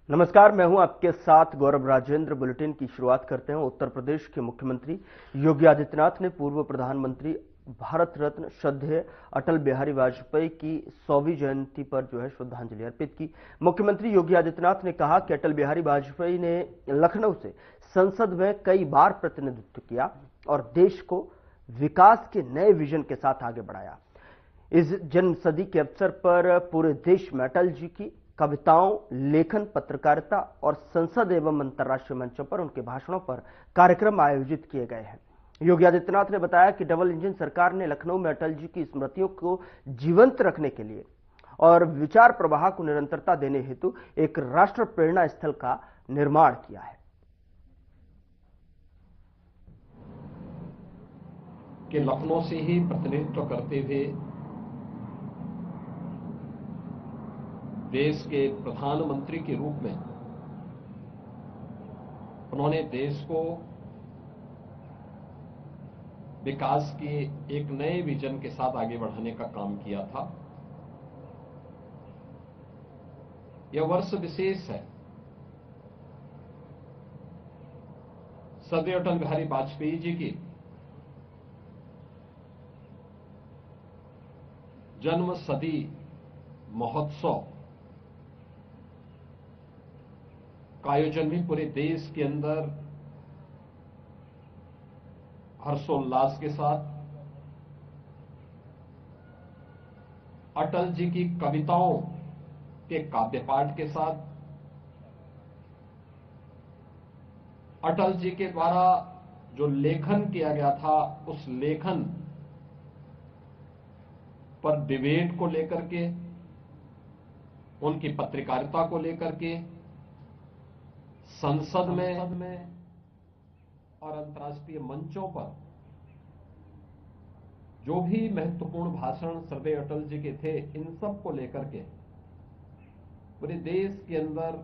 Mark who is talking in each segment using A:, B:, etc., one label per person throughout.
A: नमस्कार, मैं हूं आपके साथ गौरव राजेंद्र। बुलेटिन की शुरुआत करते हैं। उत्तर प्रदेश के मुख्यमंत्री योगी आदित्यनाथ ने पूर्व प्रधानमंत्री भारत रत्न श्रद्धेय अटल बिहारी वाजपेयी की 100वीं जयंती पर श्रद्धांजलि अर्पित की। मुख्यमंत्री योगी आदित्यनाथ ने कहा कि अटल बिहारी वाजपेयी ने लखनऊ से संसद में कई बार प्रतिनिधित्व किया और देश को विकास के नए विजन के साथ आगे बढ़ाया। इस जन्म सदी के अवसर पर पूरे देश में अटल जी की कविताओं, लेखन, पत्रकारिता और संसद एवं अंतर्राष्ट्रीय मंचों पर उनके भाषणों पर कार्यक्रम आयोजित किए गए हैं। योगी आदित्यनाथ ने बताया कि डबल इंजन सरकार ने लखनऊ में अटल जी की स्मृतियों को जीवंत रखने के लिए और विचार प्रवाह को निरंतरता देने हेतु एक राष्ट्र प्रेरणा स्थल का निर्माण किया है।
B: कि लखनऊ से ही प्रतिनिधित्व करते हुए देश के प्रधानमंत्री के रूप में उन्होंने देश को विकास के एक नए विजन के साथ आगे बढ़ाने का काम किया था। यह वर्ष विशेष है। श्रद्धेय अटल बिहारी वाजपेयी जी की जन्म सदी महोत्सव का आयोजन भी पूरे देश के अंदर हर्षोल्लास के साथ अटल जी की कविताओं के काव्य पाठ के साथ अटल जी के द्वारा जो लेखन किया गया था उस लेखन पर डिबेट को लेकर के, उनकी पत्रकारिता को लेकर के संसद में और अंतर्राष्ट्रीय मंचों पर जो भी महत्वपूर्ण भाषण श्रद्धेय अटल जी के थे, इन सब को लेकर के पूरे देश के अंदर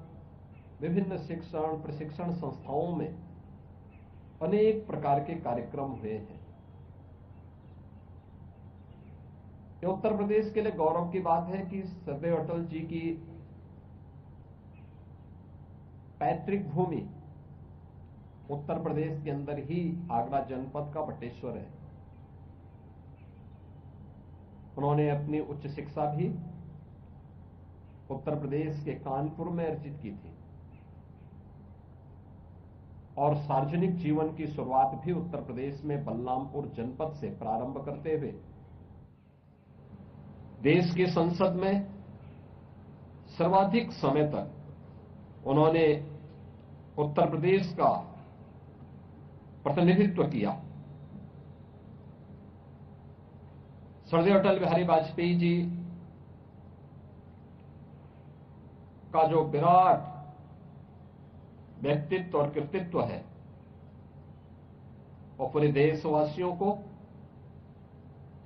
B: विभिन्न शिक्षण प्रशिक्षण संस्थाओं में अनेक प्रकार के कार्यक्रम हुए हैं। ये उत्तर प्रदेश के लिए गौरव की बात है कि श्रद्धेय अटल जी की पैतृक भूमि उत्तर प्रदेश के अंदर ही आगरा जनपद का बटेश्वर है। उन्होंने अपनी उच्च शिक्षा भी उत्तर प्रदेश के कानपुर में अर्जित की थी और सार्वजनिक जीवन की शुरुआत भी उत्तर प्रदेश में बलरामपुर जनपद से प्रारंभ करते हुए देश की संसद में सर्वाधिक समय तक उन्होंने उत्तर प्रदेश का प्रतिनिधित्व किया। श्रद्धेय अटल बिहारी वाजपेयी जी का जो विराट व्यक्तित्व और कृतित्व है और पूरे देशवासियों को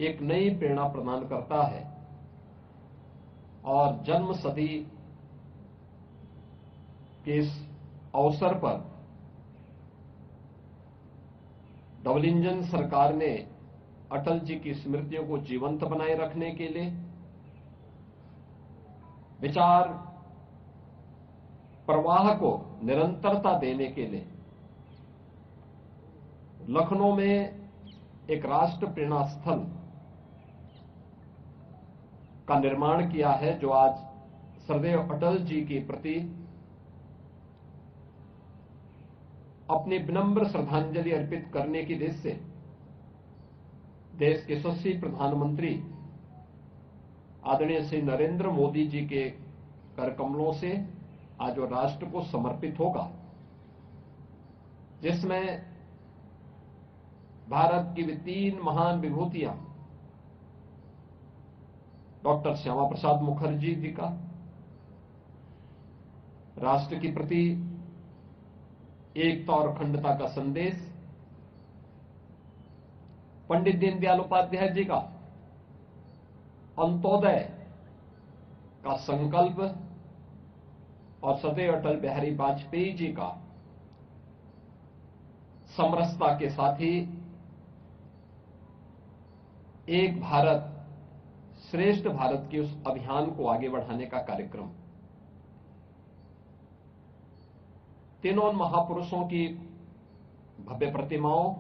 B: एक नई प्रेरणा प्रदान करता है और जन्म सदी के इस अवसर पर डबल इंजन सरकार ने अटल जी की स्मृतियों को जीवंत बनाए रखने के लिए, विचार प्रवाह को निरंतरता देने के लिए लखनऊ में एक राष्ट्र प्रेरणा स्थल का निर्माण किया है, जो आज श्रद्धेय अटल जी के प्रति अपनी विनम्र श्रद्धांजलि अर्पित करने की दृष्टि से देश के यशस्वी प्रधानमंत्री आदरणीय श्री नरेंद्र मोदी जी के करकमलों से आज वो राष्ट्र को समर्पित होगा, जिसमें भारत की भी 3 महान विभूतियां डॉक्टर श्यामा प्रसाद मुखर्जी जी का राष्ट्र के प्रति एकता और अखंडता का संदेश, पंडित दीनदयाल उपाध्याय जी का अंत्योदय का संकल्प और श्रद्धेय अटल बिहारी वाजपेयी जी का समरसता के साथ ही एक भारत श्रेष्ठ भारत के उस अभियान को आगे बढ़ाने का कार्यक्रम। तीनों महापुरुषों की भव्य प्रतिमाओं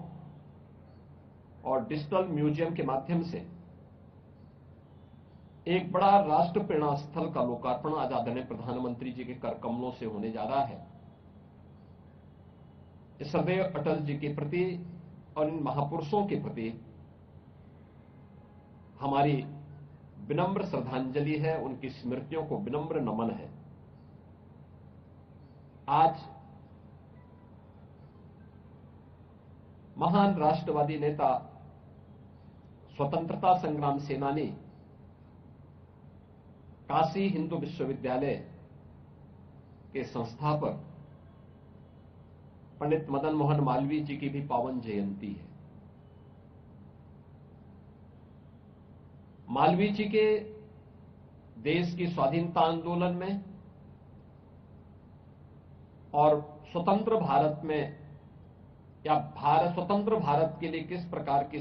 B: और डिजिटल म्यूजियम के माध्यम से एक बड़ा राष्ट्र प्रेरणा स्थल का लोकार्पण आज आदरणीय प्रधानमंत्री जी के कर कमलों से होने जा रहा है। इस सदैव अटल जी के प्रति और इन महापुरुषों के प्रति हमारी विनम्र श्रद्धांजलि है, उनकी स्मृतियों को विनम्र नमन है। आज महान राष्ट्रवादी नेता, स्वतंत्रता संग्राम सेनानी, काशी हिंदू विश्वविद्यालय के संस्थापक पंडित मदन मोहन मालवीय जी की भी पावन जयंती है। मालवीय जी के देश की स्वाधीनता आंदोलन में और स्वतंत्र भारत में या स्वतंत्र भारत के लिए किस प्रकार की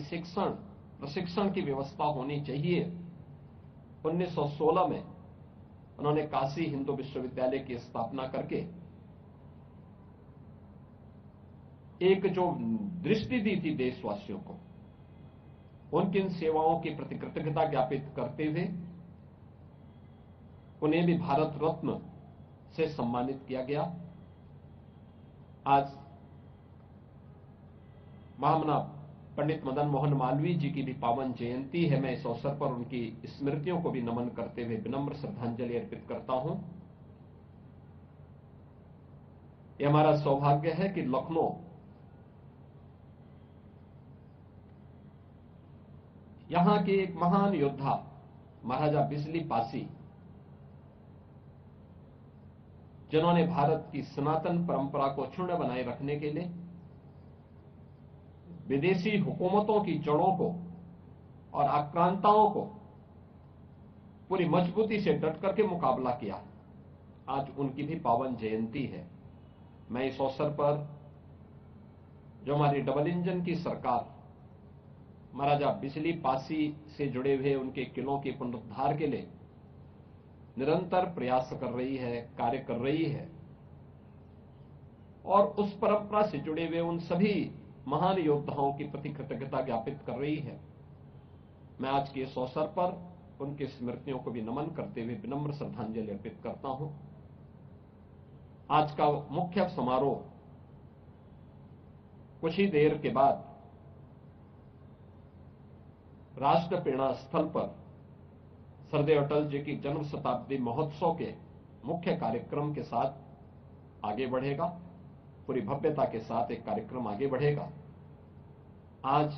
B: प्रशिक्षण की व्यवस्था होनी चाहिए, 1916 में उन्होंने काशी हिंदू विश्वविद्यालय की स्थापना करके एक जो दृष्टि दी थी देशवासियों को, उनकी इन सेवाओं की प्रति कृतज्ञता ज्ञापित करते हुए उन्हें भी भारत रत्न से सम्मानित किया गया। आज महामना पंडित मदन मोहन मालवीय जी की भी पावन जयंती है। मैं इस अवसर पर उनकी स्मृतियों को भी नमन करते हुए विनम्र श्रद्धांजलि अर्पित करता हूं। यह हमारा सौभाग्य है कि लखनऊ यहां के एक महान योद्धा महाराजा बिजली पासी, जिन्होंने भारत की सनातन परंपरा को अक्षुण्ण बनाए रखने के लिए विदेशी हुकूमतों की जड़ों को और आक्रांताओं को पूरी मजबूती से डट करके मुकाबला किया, आज उनकी भी पावन जयंती है। मैं इस अवसर पर जो हमारी डबल इंजन की सरकार महाराजा बिजली पासी से जुड़े हुए उनके किलों के पुनरुद्धार के लिए निरंतर प्रयास कर रही है, कार्य कर रही है, और उस परंपरा से जुड़े हुए उन सभी महान योद्धाओं की प्रति कृतज्ञता ज्ञापित कर रही है। मैं आज के इस अवसर पर उनकी स्मृतियों को भी नमन करते हुए विनम्र श्रद्धांजलि अर्पित करता हूं। आज का मुख्य समारोह कुछ ही देर के बाद राष्ट्र प्रेरणा स्थल पर सरदेव अटल जी की जन्म शताब्दी महोत्सव के मुख्य कार्यक्रम के साथ आगे बढ़ेगा। पूरी भव्यता के साथ एक कार्यक्रम आगे बढ़ेगा। आज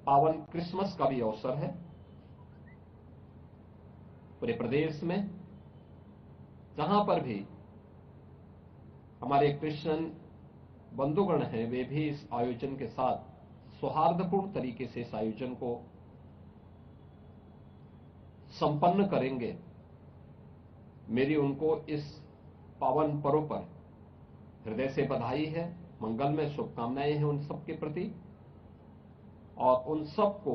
B: पावन क्रिसमस का भी अवसर है। पूरे प्रदेश में जहां पर भी हमारे क्रिश्चियन बंधुगण हैं, वे भी इस आयोजन के साथ सौहार्दपूर्ण तरीके से इस आयोजन को संपन्न करेंगे। मेरी उनको इस पावन पर्व पर हृदय से बधाई है, मंगलमय शुभकामनाएं हैं उन सबके प्रति, और उन सबको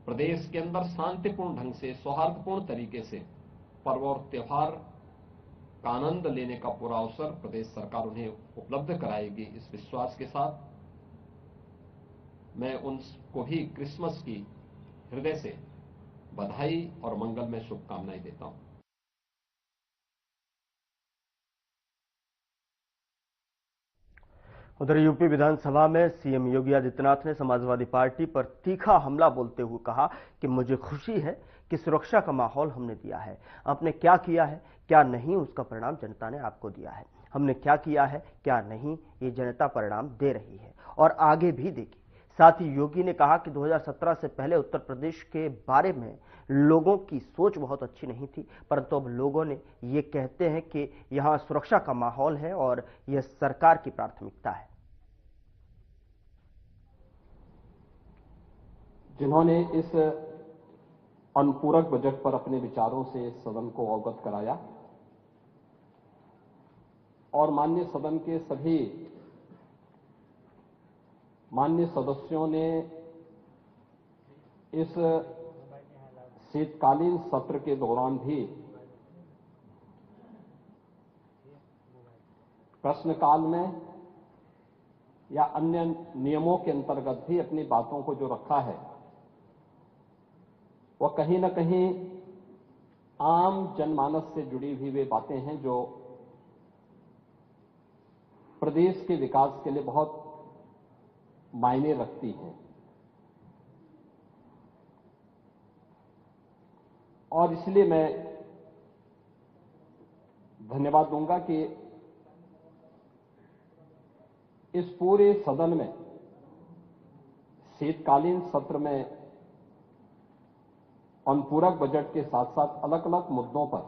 B: प्रदेश के अंदर शांतिपूर्ण ढंग से, सौहार्दपूर्ण तरीके से पर्व और त्योहार का आनंद लेने का पूरा अवसर प्रदेश सरकार उन्हें उपलब्ध कराएगी। इस विश्वास के साथ मैं उनको भी क्रिसमस की हृदय से बधाई और मंगलमय शुभकामनाएं देता हूं।
A: उधर यूपी विधानसभा में सीएम योगी आदित्यनाथ ने समाजवादी पार्टी पर तीखा हमला बोलते हुए कहा कि मुझे खुशी है कि सुरक्षा का माहौल हमने दिया है। आपने क्या किया है, क्या नहीं, उसका परिणाम जनता ने आपको दिया है। हमने क्या किया है, क्या नहीं, ये जनता परिणाम दे रही है और आगे भी देगी। साथ ही योगी ने कहा कि 2017 से पहले उत्तर प्रदेश के बारे में लोगों की सोच बहुत अच्छी नहीं थी, परंतु अब लोगों ने ये कहते हैं कि यहां सुरक्षा का माहौल है और यह सरकार की प्राथमिकता है।
B: जिन्होंने इस अनुपूरक बजट पर अपने विचारों से सदन को अवगत कराया और माननीय सदन के सभी माननीय सदस्यों ने इस शीतकालीन सत्र के दौरान भी प्रश्नकाल में या अन्य नियमों के अंतर्गत भी अपनी बातों को जो रखा है वह कहीं न कहीं आम जनमानस से जुड़ी हुई वे बातें हैं जो प्रदेश के विकास के लिए बहुत मायने रखती हैं। और इसलिए मैं धन्यवाद दूंगा कि इस पूरे सदन में शीतकालीन सत्र में अनुपूरक बजट के साथ साथ अलग अलग मुद्दों पर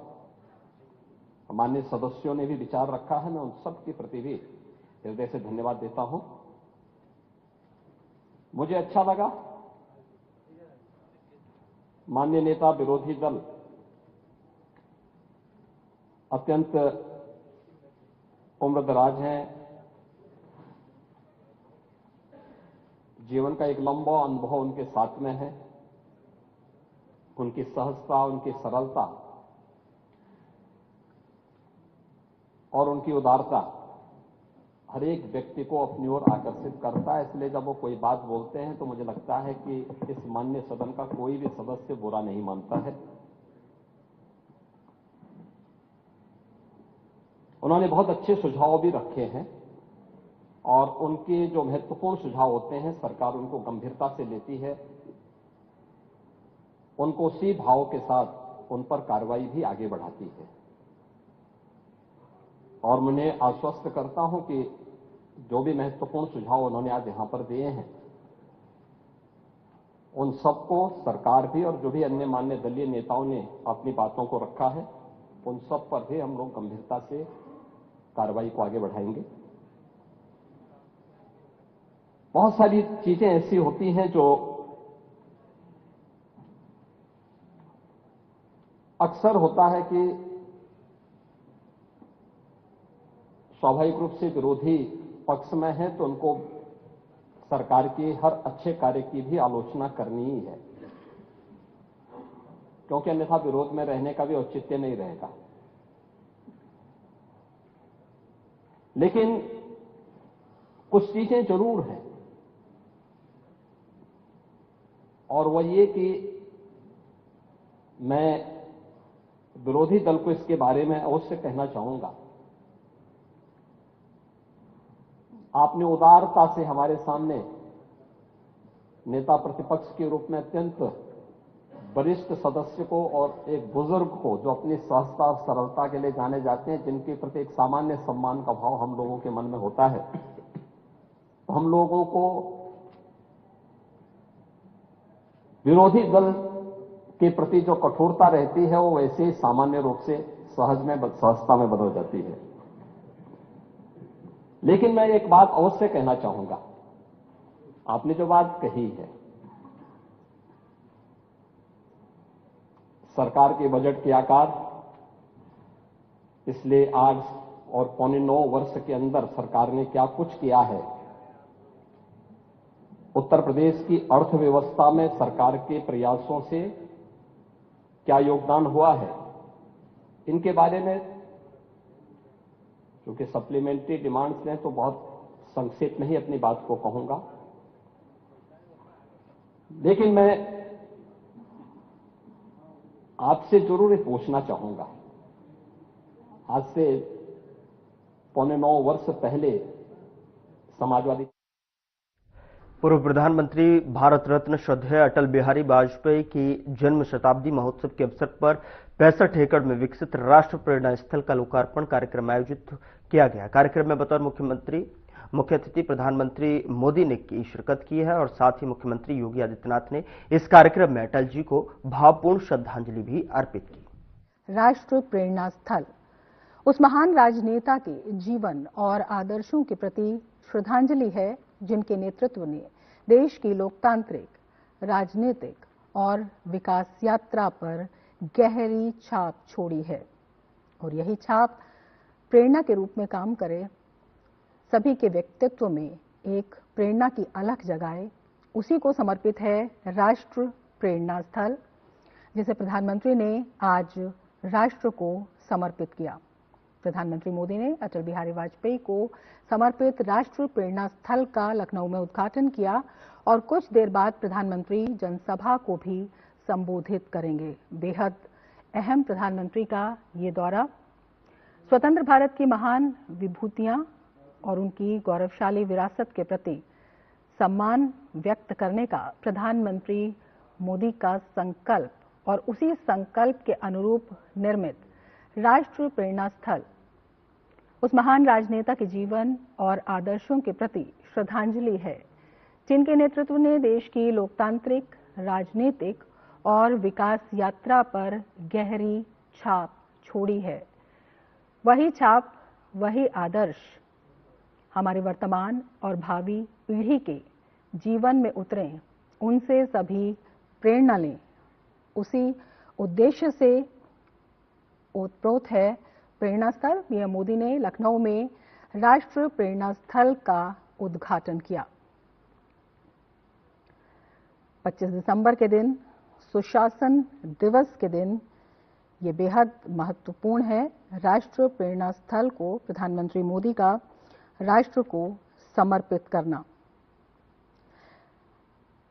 B: माननीय सदस्यों ने भी विचार रखा है। मैं उन सब के प्रति भी हृदय से धन्यवाद देता हूं। मुझे अच्छा लगा माननीय नेता विरोधी दल अत्यंत उम्रदराज हैं, जीवन का एक लंबा अनुभव उनके साथ में है। उनकी सहजता, उनकी सरलता और उनकी उदारता हर एक व्यक्ति को अपनी ओर आकर्षित करता है। इसलिए जब वो कोई बात बोलते हैं तो मुझे लगता है कि इस माननीय सदन का कोई भी सदस्य बुरा नहीं मानता है। उन्होंने बहुत अच्छे सुझाव भी रखे हैं और उनके जो महत्वपूर्ण सुझाव होते हैं सरकार उनको गंभीरता से लेती है, उनको उसी भाव के साथ उन पर कार्रवाई भी आगे बढ़ाती है। और मैं आश्वस्त करता हूं कि जो भी महत्वपूर्ण सुझाव उन्होंने आज यहां पर दिए हैं उन सबको सरकार भी और जो भी अन्य मान्य दलीय नेताओं ने अपनी बातों को रखा है उन सब पर भी हम लोग गंभीरता से कार्रवाई को आगे बढ़ाएंगे। बहुत सारी चीजें ऐसी होती हैं जो अक्सर होता है कि स्वाभाविक रूप से विरोधी पक्ष में है तो उनको सरकार के हर अच्छे कार्य की भी आलोचना करनी ही है, क्योंकि अन्यथा विरोध में रहने का भी औचित्य नहीं रहेगा। लेकिन कुछ चीजें जरूर हैं और वह ये कि मैं विरोधी दल को इसके बारे में अवश्य कहना चाहूंगा। आपने उदारता से हमारे सामने नेता प्रतिपक्ष के रूप में अत्यंत वरिष्ठ सदस्य को और एक बुजुर्ग को जो अपनी सहजता और सरलता के लिए जाने जाते हैं, जिनके प्रति एक सामान्य सम्मान का भाव हम लोगों के मन में होता है, तो हम लोगों को विरोधी दल के प्रति जो कठोरता रहती है वो वैसे ही सामान्य रूप से सहजता में बदल जाती है। लेकिन मैं एक बात अवश्य कहना चाहूंगा। आपने जो बात कही है, सरकार के बजट के आकार, इसलिए आज और 8.25 वर्ष के अंदर सरकार ने क्या कुछ किया है, उत्तर प्रदेश की अर्थव्यवस्था में सरकार के प्रयासों से क्या योगदान हुआ है, इनके बारे में क्योंकि सप्लीमेंट्री डिमांड्स हैं तो बहुत संक्षेप में ही अपनी बात को कहूंगा। लेकिन मैं आपसे जरूर ये पूछना चाहूंगा, आज से 8.25 वर्ष पहले समाजवादी
A: पूर्व प्रधानमंत्री भारत रत्न श्रद्धेय अटल बिहारी वाजपेयी की जन्म शताब्दी महोत्सव के अवसर पर 65 एकड़ में विकसित राष्ट्र प्रेरणा स्थल का लोकार्पण कार्यक्रम आयोजित किया गया। कार्यक्रम में बतौर मुख्य अतिथि प्रधानमंत्री मोदी ने की शिरकत की है और साथ ही मुख्यमंत्री योगी आदित्यनाथ ने इस कार्यक्रम में अटल जी को भावपूर्ण श्रद्धांजलि भी अर्पित की।
C: राष्ट्र प्रेरणा स्थल उस महान राजनेता के जीवन और आदर्शों के प्रति श्रद्धांजलि है जिनके नेतृत्व ने देश की लोकतांत्रिक, राजनीतिक और विकास यात्रा पर गहरी छाप छोड़ी है और यही छाप प्रेरणा के रूप में काम करे, सभी के व्यक्तित्व में एक प्रेरणा की अलख जगाए। उसी को समर्पित है राष्ट्र प्रेरणा स्थल, जिसे प्रधानमंत्री ने आज राष्ट्र को समर्पित किया। प्रधानमंत्री मोदी ने अटल बिहारी वाजपेयी को समर्पित राष्ट्रीय प्रेरणा स्थल का लखनऊ में उद्घाटन किया और कुछ देर बाद प्रधानमंत्री जनसभा को भी संबोधित करेंगे। बेहद अहम प्रधानमंत्री का ये दौरा स्वतंत्र भारत की महान विभूतियां और उनकी गौरवशाली विरासत के प्रति सम्मान व्यक्त करने का प्रधानमंत्री मोदी का संकल्प और उसी संकल्प के अनुरूप निर्मित राष्ट्रीय प्रेरणा स्थल उस महान राजनेता के जीवन और आदर्शों के प्रति श्रद्धांजलि है, जिनके नेतृत्व ने देश की लोकतांत्रिक, राजनीतिक और विकास यात्रा पर गहरी छाप छोड़ी है। वही छाप, वही आदर्श हमारे वर्तमान और भावी पीढ़ी के जीवन में उतरें, उनसे सभी प्रेरणा लें। उसी उद्देश्य से ओतप्रोत है प्रेरणा स्थल। पीएम मोदी ने लखनऊ में राष्ट्रीय प्रेरणा स्थल का उद्घाटन किया। 25 दिसंबर के दिन, सुशासन दिवस के दिन, ये बेहद महत्वपूर्ण है। राष्ट्रीय प्रेरणा स्थल को प्रधानमंत्री मोदी का राष्ट्र को समर्पित करना।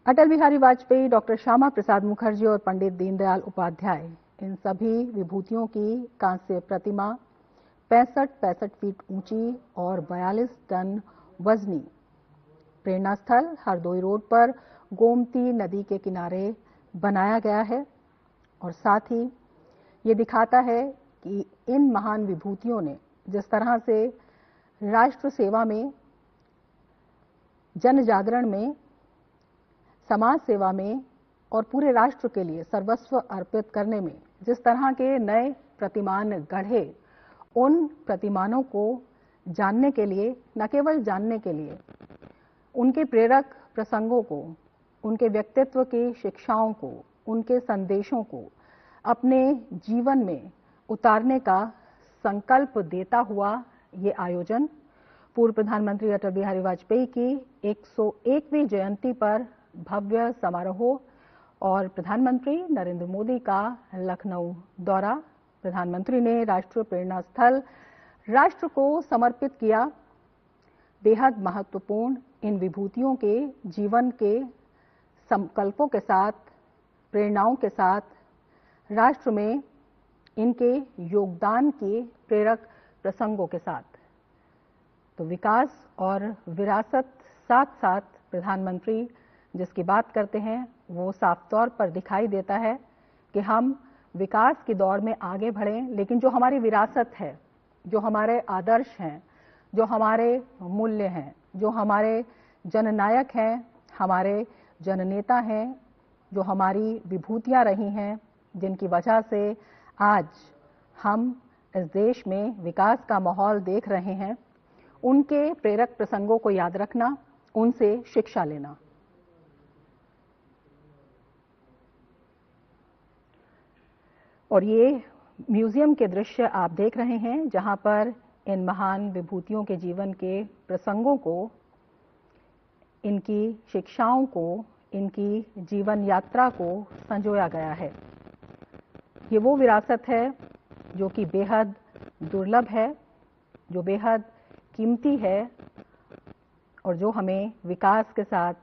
C: अटल बिहारी वाजपेयी, डॉक्टर श्यामा प्रसाद मुखर्जी और पंडित दीनदयाल उपाध्याय, इन सभी विभूतियों की कांस्य प्रतिमा 65 फीट ऊंची और 42 टन वजनी प्रेरणा स्थल हरदोई रोड पर गोमती नदी के किनारे बनाया गया है और साथ ही ये दिखाता है कि इन महान विभूतियों ने जिस तरह से राष्ट्र सेवा में, जन जागरण में, समाज सेवा में और पूरे राष्ट्र के लिए सर्वस्व अर्पित करने में जिस तरह के नए प्रतिमान गढ़े, उन प्रतिमानों को जानने के लिए, न केवल जानने के लिए, उनके प्रेरक प्रसंगों को, उनके व्यक्तित्व की शिक्षाओं को, उनके संदेशों को अपने जीवन में उतारने का संकल्प देता हुआ ये आयोजन पूर्व प्रधानमंत्री अटल बिहारी वाजपेयी की 101वीं जयंती पर भव्य समारोह और प्रधानमंत्री नरेंद्र मोदी का लखनऊ दौरा। प्रधानमंत्री ने राष्ट्रीय प्रेरणा स्थल राष्ट्र को समर्पित किया। बेहद महत्वपूर्ण इन विभूतियों के जीवन के संकल्पों के साथ, प्रेरणाओं के साथ, राष्ट्र में इनके योगदान के प्रेरक प्रसंगों के साथ, तो विकास और विरासत साथ साथ प्रधानमंत्री जिसकी बात करते हैं वो साफ तौर पर दिखाई देता है कि हम विकास की दौड़ में आगे बढ़ें, लेकिन जो हमारी विरासत है, जो हमारे आदर्श हैं, जो हमारे मूल्य हैं, जो हमारे जननायक हैं, हमारे जननेता हैं, जो हमारी विभूतियां रही हैं, जिनकी वजह से आज हम इस देश में विकास का माहौल देख रहे हैं, उनके प्रेरक प्रसंगों को याद रखना, उनसे शिक्षा लेना। और ये म्यूजियम के दृश्य आप देख रहे हैं जहां पर इन महान विभूतियों के जीवन के प्रसंगों को, इनकी शिक्षाओं को, इनकी जीवन यात्रा को संजोया गया है। ये वो विरासत है जो कि बेहद दुर्लभ है, जो बेहद कीमती है और जो हमें विकास के साथ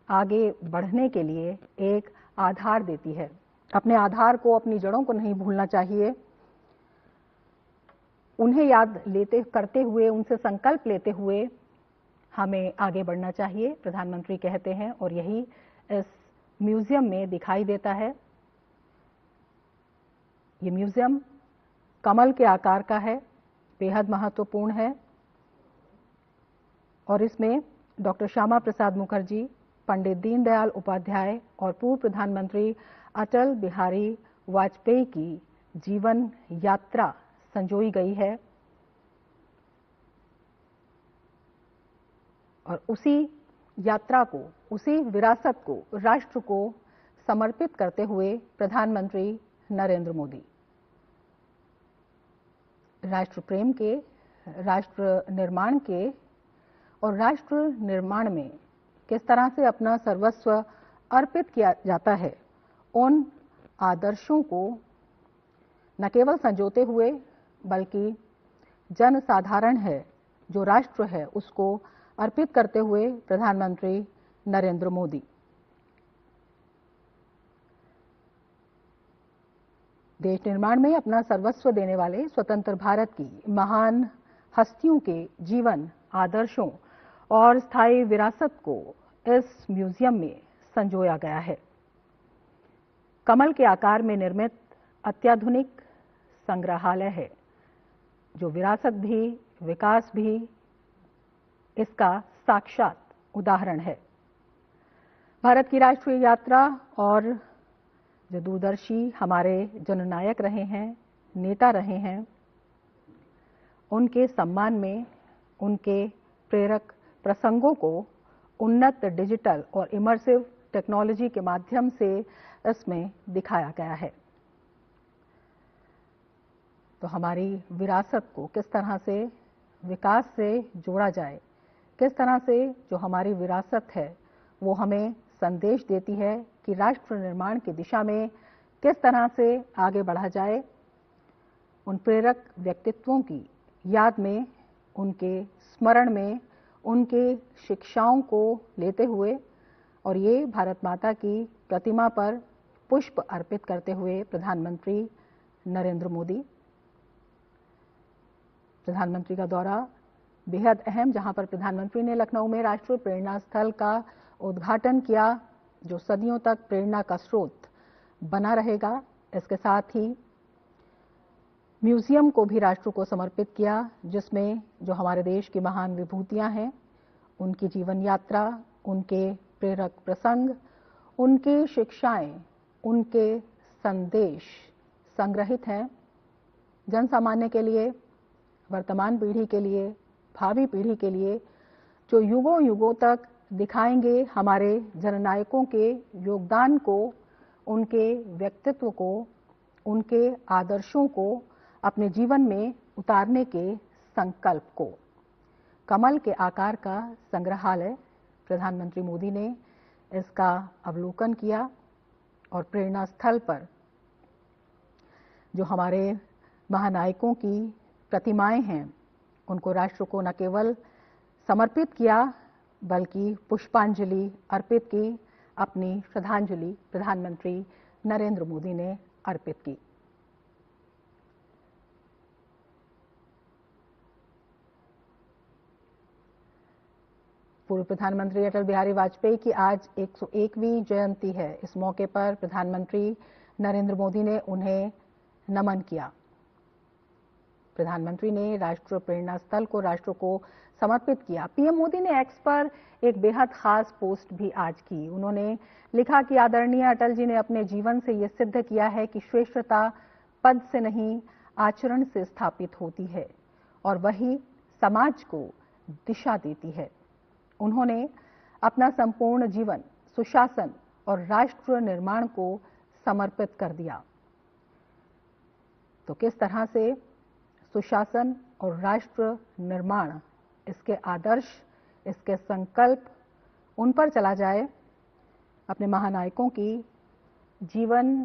C: आगे बढ़ने के लिए एक आधार देती है। अपने आधार को, अपनी जड़ों को नहीं भूलना चाहिए। उन्हें याद करते हुए, उनसे संकल्प लेते हुए हमें आगे बढ़ना चाहिए, प्रधानमंत्री कहते हैं, और यही इस म्यूजियम में दिखाई देता है। ये म्यूजियम कमल के आकार का है, बेहद महत्वपूर्ण है और इसमें डॉक्टर श्यामा प्रसाद मुखर्जी, पंडित दीनदयाल उपाध्याय और पूर्व प्रधानमंत्री अटल बिहारी वाजपेयी की जीवन यात्रा संजोई गई है और उसी यात्रा को, उसी विरासत को राष्ट्र को समर्पित करते हुए प्रधानमंत्री नरेंद्र मोदी राष्ट्र प्रेम के, राष्ट्र निर्माण के और राष्ट्र निर्माण में किस तरह से अपना सर्वस्व अर्पित किया जाता है, उन आदर्शों को न केवल संजोते हुए बल्कि जन साधारण है, जो राष्ट्र है, उसको अर्पित करते हुए प्रधानमंत्री नरेंद्र मोदी। देश निर्माण में अपना सर्वस्व देने वाले स्वतंत्र भारत की महान हस्तियों के जीवन, आदर्शों और स्थायी विरासत को इस म्यूजियम में संजोया गया है। कमल के आकार में निर्मित अत्याधुनिक संग्रहालय है, जो विरासत भी, विकास भी इसका साक्षात उदाहरण है। भारत की राष्ट्रीय यात्रा और जो दूरदर्शी हमारे जननायक रहे हैं, नेता रहे हैं, उनके सम्मान में उनके प्रेरक प्रसंगों को उन्नत डिजिटल और इमर्सिव टेक्नोलॉजी के माध्यम से इसमें दिखाया गया है। तो हमारी विरासत को किस तरह से विकास से जोड़ा जाए, किस तरह से जो हमारी विरासत है वो हमें संदेश देती है कि राष्ट्र निर्माण की दिशा में किस तरह से आगे बढ़ा जाए। उन प्रेरक व्यक्तित्वों की याद में, उनके स्मरण में, उनके शिक्षाओं को लेते हुए और ये भारत माता की प्रतिमा पर पुष्प अर्पित करते हुए प्रधानमंत्री नरेंद्र मोदी। प्रधानमंत्री का दौरा बेहद अहम, जहां पर प्रधानमंत्री ने लखनऊ में राष्ट्रीय प्रेरणा स्थल का उद्घाटन किया, जो सदियों तक प्रेरणा का स्रोत बना रहेगा। इसके साथ ही म्यूजियम को भी राष्ट्र को समर्पित किया, जिसमें जो हमारे देश की महान विभूतियां हैं, उनकी जीवन यात्रा, उनके प्रेरक प्रसंग, उनकी शिक्षाएं, उनके संदेश संग्रहित हैं। जन सामान्य के लिए, वर्तमान पीढ़ी के लिए, भावी पीढ़ी के लिए, जो युगों युगों तक दिखाएंगे हमारे जननायकों के योगदान को, उनके व्यक्तित्व को, उनके आदर्शों को अपने जीवन में उतारने के संकल्प को। कमल के आकार का संग्रहालय, प्रधानमंत्री मोदी ने इसका अवलोकन किया और प्रेरणा स्थल पर जो हमारे महानायकों की प्रतिमाएं हैं, उनको राष्ट्र को न केवल समर्पित किया बल्कि पुष्पांजलि अर्पित की, अपनी श्रद्धांजलि प्रधानमंत्री नरेंद्र मोदी ने अर्पित की। पूर्व प्रधानमंत्री अटल बिहारी वाजपेयी की आज 101वीं जयंती है। इस मौके पर प्रधानमंत्री नरेंद्र मोदी ने उन्हें नमन किया। प्रधानमंत्री ने राष्ट्रीय प्रेरणा स्थल को राष्ट्र को समर्पित किया। पीएम मोदी ने एक्स पर एक बेहद खास पोस्ट भी आज की। उन्होंने लिखा कि आदरणीय अटल जी ने अपने जीवन से यह सिद्ध किया है कि श्रेष्ठता पद से नहीं, आचरण से स्थापित होती है और वही समाज को दिशा देती है। उन्होंने अपना संपूर्ण जीवन सुशासन और राष्ट्र निर्माण को समर्पित कर दिया। तो किस तरह से सुशासन और राष्ट्र निर्माण, इसके आदर्श, इसके संकल्प, उन पर चला जाए। अपने महानायकों की जीवन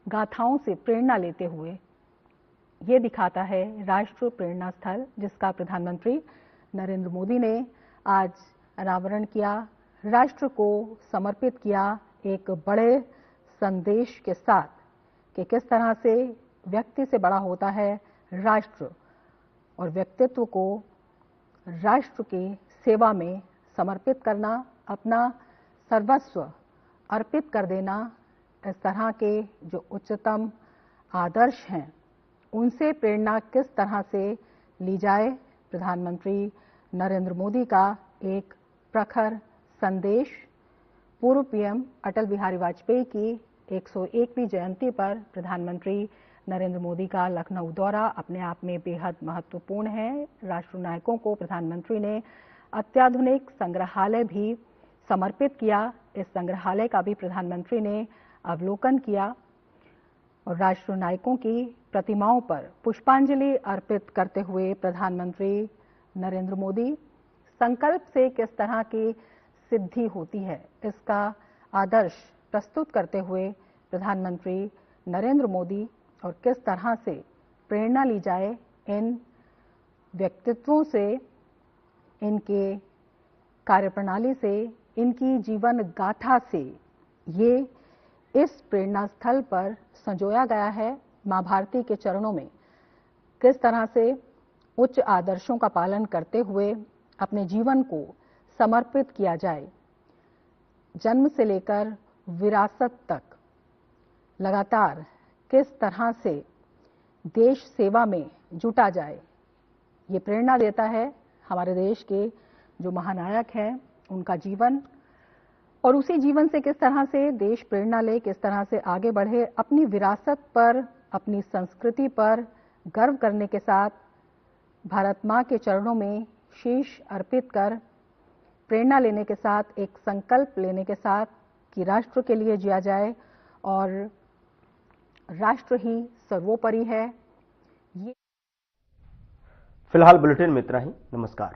C: गाथाओं से प्रेरणा लेते हुए ये दिखाता है राष्ट्रीय प्रेरणा स्थल, जिसका प्रधानमंत्री नरेंद्र मोदी ने आज अनावरण किया, राष्ट्र को समर्पित किया, एक बड़े संदेश के साथ कि किस तरह से व्यक्ति से बड़ा होता है राष्ट्र और व्यक्तित्व को राष्ट्र की सेवा में समर्पित करना, अपना सर्वस्व अर्पित कर देना। इस तरह के जो उच्चतम आदर्श हैं, उनसे प्रेरणा किस तरह से ली जाए। प्रधानमंत्री नरेंद्र मोदी का एक प्रखर संदेश पूर्व पीएम अटल बिहारी वाजपेयी की 101वीं जयंती पर प्रधानमंत्री नरेंद्र मोदी का लखनऊ दौरा अपने आप में बेहद महत्वपूर्ण है। राष्ट्र नायकों को प्रधानमंत्री ने अत्याधुनिक संग्रहालय भी समर्पित किया। इस संग्रहालय का भी प्रधानमंत्री ने अवलोकन किया और राष्ट्र नायकों की प्रतिमाओं पर पुष्पांजलि अर्पित करते हुए प्रधानमंत्री नरेंद्र मोदी संकल्प से किस तरह की सिद्धि होती है, इसका आदर्श प्रस्तुत करते हुए प्रधानमंत्री नरेंद्र मोदी और किस तरह से प्रेरणा ली जाए इन व्यक्तित्वों से, इनके कार्यप्रणाली से, इनकी जीवन गाथा से ये इस प्रेरणा स्थल पर संजोया गया है। मां भारती के चरणों में किस तरह से उच्च आदर्शों का पालन करते हुए अपने जीवन को समर्पित किया जाए, जन्म से लेकर विरासत तक लगातार किस तरह से देश सेवा में जुटा जाए, ये प्रेरणा देता है हमारे देश के जो महानायक हैं उनका जीवन। और उसी जीवन से किस तरह से देश प्रेरणा ले, किस तरह से आगे बढ़े, अपनी विरासत पर, अपनी संस्कृति पर गर्व करने के साथ भारत मां के चरणों में शीश अर्पित कर, प्रेरणा लेने के साथ, एक संकल्प लेने के साथ कि राष्ट्र के लिए जिया जाए और राष्ट्र ही सर्वोपरि है।
A: फिलहाल बुलेटिन में इतना ही। नमस्कार।